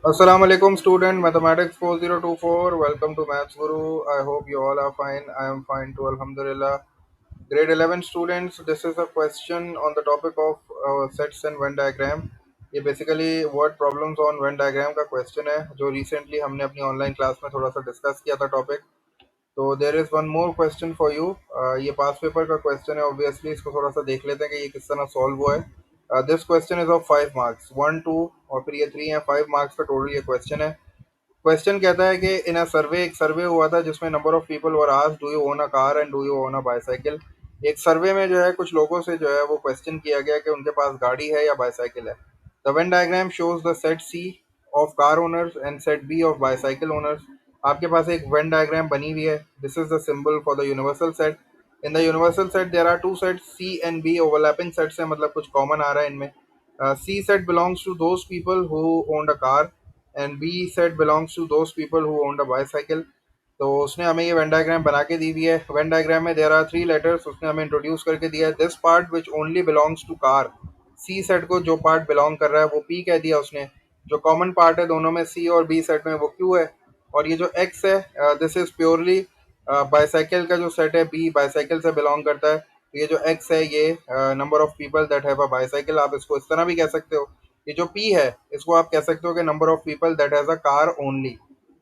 Assalamu alaikum student mathematics 4024, welcome to Maths Guru. I hope you all are fine. I am fine too, alhamdulillah. Grade 11 students, this is a question on the topic of sets and Venn diagram. ये basically word problems on Venn diagram का question है जो recently हमने अपनी online class में थोड़ा सा discuss किया था टॉपिक. तो there is one more question for you. ये पास पेपर का क्वेश्चन है, ऑब्वियसली इसको थोड़ा सा देख लेते हैं कि ये किस तरह सॉल्व हुआ है. This question is of 5 marks, 1 2 और फिर ये 3 है. 5 मार्क्स का टोटल ये क्वेश्चन है. क्वेश्चन कहता है कि इन अ सर्वे, एक सर्वे हुआ था जिसमें number of people were asked do you own a car and do you own a bicycle. एक सर्वे में जो है कुछ लोगों से जो है वो क्वेश्चन किया गया कि उनके पास गाड़ी है या बाईसाइकिल है. The Venn diagram shows the set C of car owners and set B of bicycle owners. आपके पास एक वेन डायग्राम बनी हुई है. This is the symbol for the universal set. In the universal set there are two sets C and B. Overlapping sets है, मतलब कुछ common आ रहा है इनमें. C set belongs to those people who owned a car and B set belongs to those people who owned a bicycle. तो उसने हमें ये वेन डायग्राम बना के दी हुई है. वेन डायग्राम में देयर आर थ्री लेटर्स, उसने हमें इंट्रोड्यूस करके दिया है. This part which only belongs to car. C set को जो पार्ट बिलोंग कर रहा है वो पी कह दिया उसने. जो कॉमन पार्ट है दोनों में, सी और बी सेट में, वो क्यू है. और ये जो एक्स है, दिस इज प्योरली बाईसाइकिल का जो सेट है, बी बाईसाइकिल से बिलोंग करता है. तो ये जो एक्स है ये number of people that have a bicycle. आप इसको इस तरह भी कह सकते हो. ये जो पी है इसको आप कह सकते हो कि number of people that has a car only.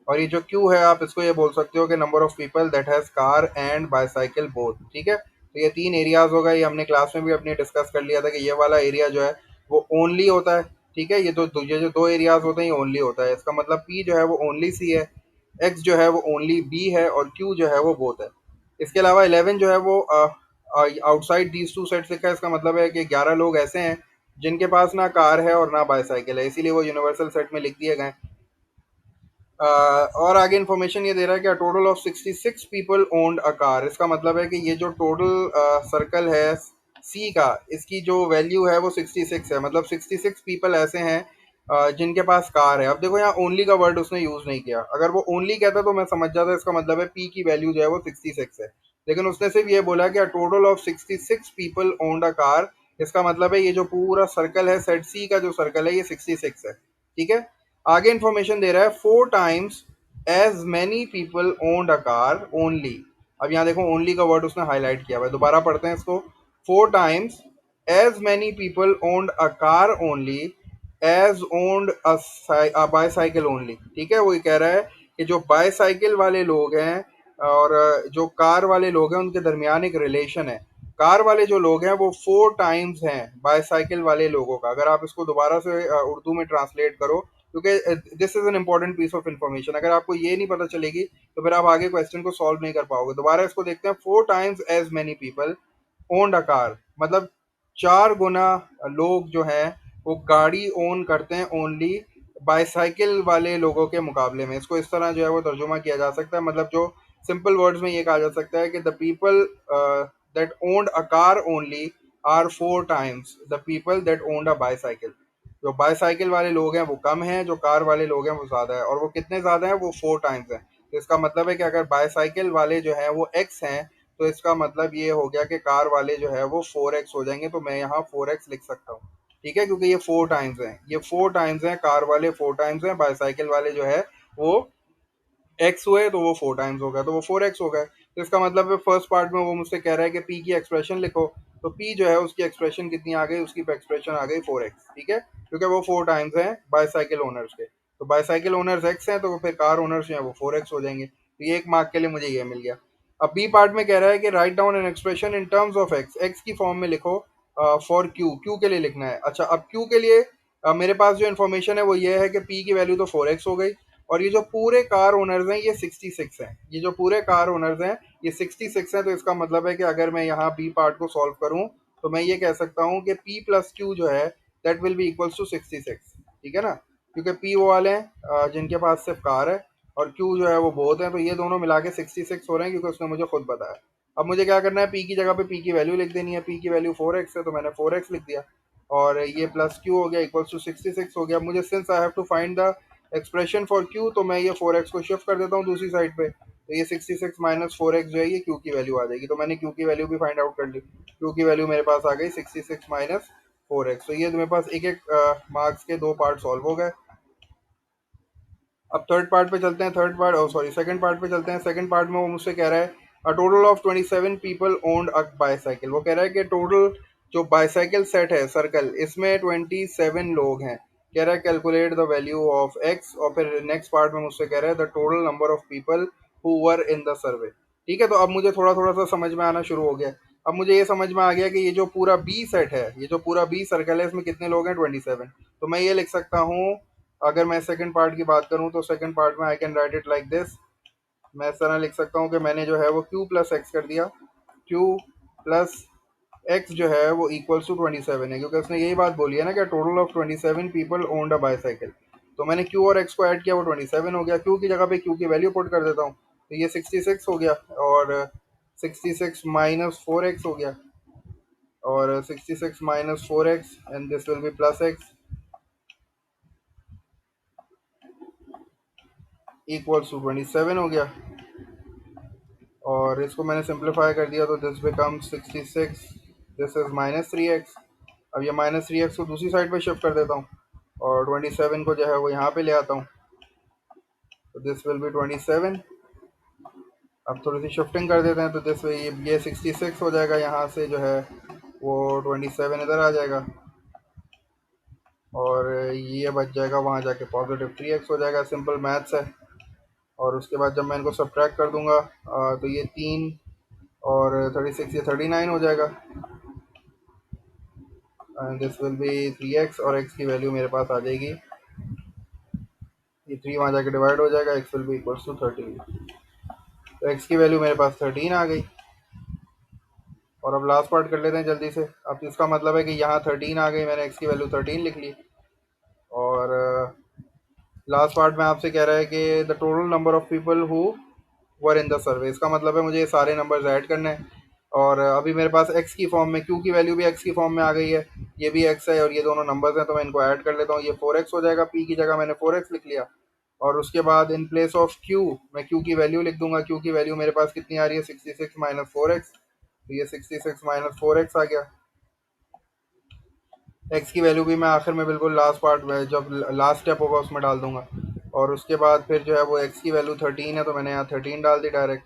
और ये जो क्यू है आप इसको ये बोल सकते हो कि number of people that has car and bicycle both. ठीक है, तो ये तीन एरियाज होगा. ये हमने क्लास में भी अपने डिस्कस कर लिया था कि ये वाला एरिया जो है वो ओनली होता है. ठीक है, ये जो दो एरियाज होते हैं ये ओनली होता है. इसका मतलब पी जो है वो ओनली सी है, एक्स जो है वो ओनली बी है और क्यू जो है वो बोथ है. इसके अलावा 11 जो है वो आउटसाइड दीज टू सेट्स लिखा है. इसका मतलब है कि 11 लोग ऐसे हैं जिनके पास ना कार है और ना बाईसाइकिल है, इसीलिए वो यूनिवर्सल सेट में लिख दिए गए. और आगे इन्फॉर्मेशन ये दे रहा है कि total of 66 people owned a car. इसका मतलब है कि ये जो टोटल सर्कल है सी का, इसकी जो वैल्यू है वो 66 है. मतलब 66 पीपल ऐसे हैं जिनके पास कार है. अब देखो यहाँ ओनली का वर्ड उसने यूज नहीं किया. अगर वो ओनली कहता तो मैं समझ जाता. इसका मतलब है पी की वैल्यू जो है वो 66 है. लेकिन उसने सिर्फ ये बोला कि total of 66 people owned a car. इसका मतलब है ये जो पूरा सर्कल है, सेट सी का जो सर्कल है, ये 66 है. ठीक है, आगे इंफॉर्मेशन दे रहा है 4 times as many people owned a car only. अब यहाँ देखो ओनली का वर्ड उसने हाईलाइट किया हुआ है. दोबारा पढ़ते हैं इसको. 4 times as many people owned a car only as owned a bicycle only. ठीक है, वो ये कह रहा है कि जो बाईसाइकिल वाले लोग हैं और जो कार वाले लोग हैं उनके दरमियान एक रिलेशन है. कार वाले जो लोग हैं वो 4 टाइम्स हैं बाईसाइकिल वाले लोगों का. अगर आप इसको दोबारा से उर्दू में ट्रांसलेट करो, क्योंकि this is an important piece of information. अगर आपको ये नहीं पता चलेगी तो फिर आप आगे क्वेश्चन को सॉल्व नहीं कर पाओगे. दोबारा इसको देखते हैं. 4 times as many people owned a car, मतलब 4 गुना लोग जो हैं वो गाड़ी ओन करते हैं ओनली बाईसाइकिल वाले लोगों के मुकाबले में. इसको इस तरह जो है वो तर्जुमा किया जा सकता है. मतलब जो सिंपल वर्ड्स में ये कहा जा सकता है कि the people that owned a car only are 4 times the people that owned a bicycle. जो बाईसाइकिल वाले लोग हैं वो कम हैं, जो कार वाले लोग हैं वो ज़्यादा है. और वो कितने ज़्यादा हैं? वो 4 टाइम्स हैं. तो इसका मतलब है कि अगर बाईसाइकिल वाले जो हैं वो एक्स हैं तो इसका मतलब ये हो गया कि कार वाले जो है वो 4x हो जाएंगे. तो मैं यहाँ 4x लिख सकता हूँ. ठीक है, क्योंकि ये 4 टाइम्स हैं. ये 4 टाइम्स हैं, कार वाले 4 टाइम्स हैं, बाईसाइकिल वाले जो है वो एक्स हुए तो वो 4 टाइम्स हो गया, तो वो 4x हो गए. तो इसका मतलब है फर्स्ट पार्ट में वो मुझसे कह रहा है कि पी की एक्सप्रेशन लिखो. तो पी जो है उसकी एक्सप्रेशन कितनी आ गई? उसकी एक्सप्रेशन आ गई 4x. ठीक है, क्योंकि वो 4 टाइम्स हैं बाईसाइकिल ओनर्स के. तो बाईसाइकिल ओनर्स एक्स हैं तो फिर कार ओनर्स जो है वो 4x हो जाएंगे. तो ये एक मार्क के लिए मुझे ये मिल गया. अब बी पार्ट में कह रहा है कि write down an expression in terms of x. X की फॉर्म में लिखो फॉर क्यू. क्यू के लिए लिखना है. अच्छा, अब क्यू के लिए मेरे पास जो इन्फॉर्मेशन है वो ये है कि पी की वैल्यू तो 4x हो गई. और ये जो पूरे कार ओनर्स हैं ये 66 हैं. ये जो पूरे कार ओनर्स हैं ये 66 हैं. तो इसका मतलब है कि अगर मैं यहाँ बी पार्ट को सॉल्व करूँ तो मैं ये कह सकता हूँ कि पी प्लस क्यू जो है that will be equals to 66. ठीक है ना, क्योंकि पी वो वाले हैं जिनके पास सिर्फ कार है और क्यू जो है वो बहुत है. तो ये दोनों मिला के 66 हो रहे हैं क्योंकि उसने मुझे खुद बताया. अब मुझे क्या करना है? पी की जगह पे पी की वैल्यू लिख देनी है. पी की वैल्यू 4x है तो मैंने 4x लिख दिया. और ये प्लस क्यू हो गया इक्वल्स टू 66 हो गया. मुझे since I have to find the expression for Q तो मैं ये 4x को शिफ्ट कर देता हूँ दूसरी साइड पे. तो ये 66 माइनस 4x जो है ये क्यू की वैल्यू आ जाएगी. तो मैंने क्यू की वैल्यू भी फाइंड आउट कर ली. क्यू की वैल्यू मेरे पास आ गई 66 माइनस 4x. तो ये मेरे पास एक एक मार्क्स के दो पार्ट सॉल्व हो गए. अब थर्ड पार्ट पे चलते हैं, third part, sorry second part पे चलते हैं। सेकंड पार्ट में वो मुझसे कह रहा है a total of 27 people owned a bicycle. वो कह रहा है कि टोटल जो बाईसाइकिल सेट है सर्कल, इसमें 27 लोग हैं। कह रहा है calculate the value of x, और फिर नेक्स्ट पार्ट में मुझसे कह रहा है the total number of people who were in the survey. ठीक है, तो अब मुझे थोड़ा थोड़ा सा समझ में आना शुरू हो गया। अब मुझे ये समझ में आ गया कि ये जो पूरा बी सेट है, ये जो पूरा बी सर्कल है, इसमें कितने लोग हैं, 27। तो मैं ये लिख सकता हूँ, अगर मैं सेकंड पार्ट की बात करूं तो सेकंड पार्ट में I can write it like this. मैं इस तरह लिख सकता हूं कि मैंने जो है वो q प्लस एक्स कर दिया। q प्लस एक्स जो है वो इक्वल्स टू 27 है, क्योंकि उसने यही बात बोली है ना कि total of 27 people owned a bicycle. तो मैंने q और x को ऐड किया, वो 27 हो गया। q की जगह पे q की वैल्यू पुट कर देता हूँ, तो ये 66 हो गया, और 66 माइनस 4x हो गया, और 66 minus 4x and this will be plus x equals to 27 हो गया। और इसको मैंने सिंप्लीफाई कर दिया, तो this become 66, this is minus 3x। अब ये माइनस 3x को दूसरी साइड पे शिफ्ट कर देता हूँ, और 27 को जो है वो यहाँ पे ले आता हूँ, तो दिस विल बी 27। अब थोड़ी सी शिफ्टिंग कर देते हैं, तो दिस ये 66 हो जाएगा, यहाँ से जो है वो 27 इधर आ जाएगा, और ये बच जाएगा वहाँ जाके पॉजिटिव 3x हो जाएगा। सिंपल मैथ्स है। और उसके बाद जब मैं इनको सब्ट्रैक्ट कर दूंगा, तो ये 3 और 36, ये 39 हो जाएगा, and this will B 3x, और x की वैल्यू मेरे पास आ जाएगी, ये 3 वहाँ जाके डिवाइड हो जाएगा, x will be equals to 13। तो x की वैल्यू मेरे पास 13 आ गई। और अब लास्ट पार्ट कर लेते हैं जल्दी से। अब इसका मतलब है कि यहाँ 13 आ गई, मैंने x की वैल्यू 13 लिख ली। और लास्ट पार्ट में आपसे कह रहा है कि the total number of people who were in the survey. इसका मतलब है मुझे ये सारे नंबर्स ऐड करने हैं। और अभी मेरे पास x की फॉर्म में, q की वैल्यू भी x की फॉर्म में आ गई है, ये भी x है, और ये दोनों नंबर्स हैं, तो मैं इनको ऐड कर लेता हूँ। ये 4x हो जाएगा, p की जगह मैंने 4x लिख लिया। और उसके बाद इन प्लेस ऑफ q मैं q की वैल्यू लिख दूंगा। q की वैल्यू मेरे पास कितनी आ रही है, 66 माइनस 4x, तो ये 66 माइनस 4x आ गया। x की वैल्यू भी मैं आखिर में बिल्कुल लास्ट पार्ट में, जब लास्ट स्टेप होगा उसमें डाल दूंगा। और उसके बाद फिर जो है वो x की वैल्यू 13 है, तो मैंने यहाँ 13 डाल दी डायरेक्ट।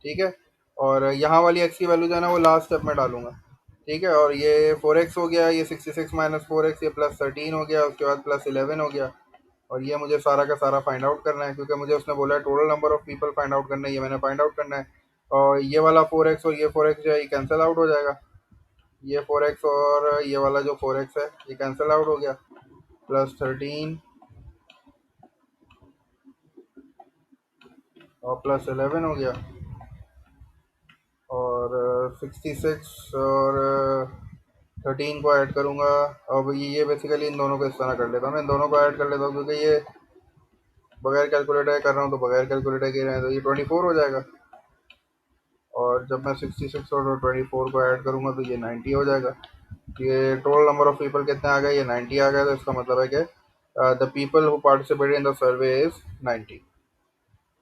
ठीक है, और यहाँ वाली x की वैल्यू जो है ना वो लास्ट स्टेप में डालूंगा। ठीक है, और ये 4x हो गया, ये 66 माइनस 4x, ये प्लस 13 हो गया, उसके बाद प्लस 11 हो गया। और ये मुझे सारा का सारा फाइंड आउट करना है, क्योंकि मुझे उसने बोला है total number of people find out करना है, ये मैंने फाइंड आउट करना है। और ये वाला 4x और ये 4x जो है ये कैंसिल आउट हो जाएगा। ये 4x और ये वाला जो 4x है ये कैंसिल आउट हो गया, प्लस 13 और प्लस 11 हो गया, और 66 और 13 को ऐड करूँगा। अब ये बेसिकली इन दोनों को इस तरह कर लेता हूँ, मैं इन दोनों को ऐड कर लेता हूँ, क्योंकि ये बगैर कैलकुलेटर कर रहा हूँ, तो बगैर कैलकुलेटर के रहे हैं, तो ये 24 हो जाएगा। और जब मैं 66 और 24 को ऐड करूँगा तो ये 90 हो जाएगा। ये टोटल नंबर ऑफ पीपल कितने आ गए, ये 90 आ गए। तो इसका मतलब है कि the people who participated in the survey is 90।